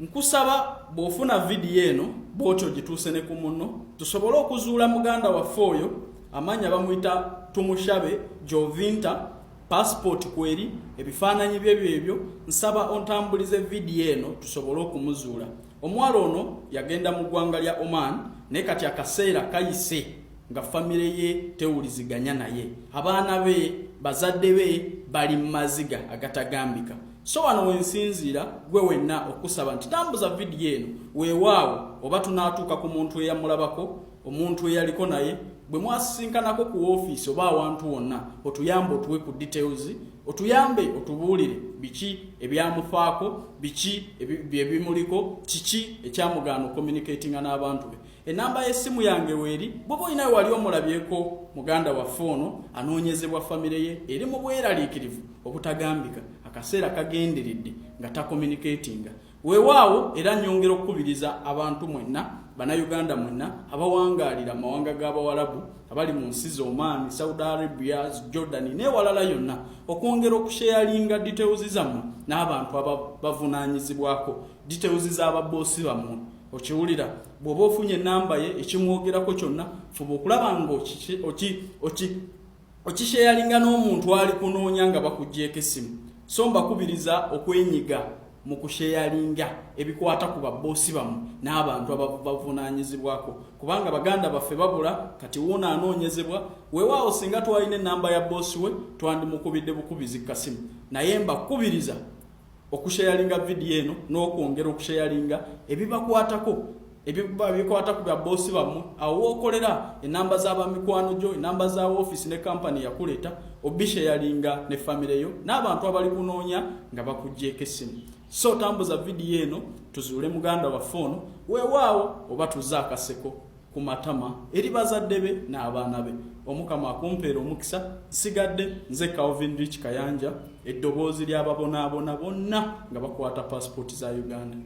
nkusaba bw'ofuna video eno bw'otyo gituuse ne ku munno tusobole okuzuula muganda waffe oyo amanya bamuyita Tumushabe Jovinta passport kweri ebifaananyi byebyo nsaba ontambulize video eno tusobole okumuzuula. Omwalo ono yagenda mu ggwanga lya Oman naye kati akaseera kayise nga famire ye tewuliziganya naye, abaana be bazadde be bali mu maziga agatagambika. So wano wensinzira gwe wenna okusaba nti tambuza video eno weewaawo oba tunaatuuka ku muntu eyamulabako, omuntu eyaliko naye bwe mwasisinkanako ku ofiisi oba awantu wonna, otuyambe otuwe ku details, otuyambe otubuulire biki ebyamufaako, biki ebimuliko, kiki ekyamugaana communicatinga n'abantu be. Enamba y'essimu yange weeri bw'oba olinayo wali omulabyeko muganda waffe ono anoonyezebwa famire ye eri mu bweraliikirivu obutagambika, akaseera kagenderedde nga takommunicatinga. Weewaawo era nnyongera okukubiriza abantu mwenna, bannayuganda mwenna abawangaalira amawanga g'Abawarabu abali mu nsi z'Oman, Saudi Arabia, Jordan n'ewalala yonna okwongera okusharinga details zammwe n'abantu abavunaanyizibwako, details z'ababoosi bammwe. Okiwulira bw'oba ofunye ennamba ye ekimwogerako kyonna fuba okulaba nga okisharinga n'omuntu ali kunoonya nga bakuggyeko essimu. So mbakubiriza okwenyiga mu kusharinga ebikwata ku baboosi bammwe n'abantu abavunaanyizibwako, kubanga baganda baffe babula kati wuuna anoonyezebwa. Weewaawo singa twalina ennamba ya boosi we twandimukubidde bukubizi kasimu, naye mbakubiriza okusharinga video eno n'okwongera okusharinga ebibakwatako, ebikwata ku bya boosi bammwe. Awo wookolera ennamba z'abamikwano gyo, ennamba za ofiisi ne kampani yakuleeta, obisharinga ne famire yo n'abantu abali kunoonya nga bakuggyeko essimu. So tambuza video eno tuzuule muganda waffe ono, weewaawo oba tuzze akaseko ku matama eri bazadde be n'abaana be. Omukama akumpeera omukisa. Nsigadde nze Calvin Rich Kayanja, eddoboozi ly'ababonaabona bonna nga bakwata passport za Uganda.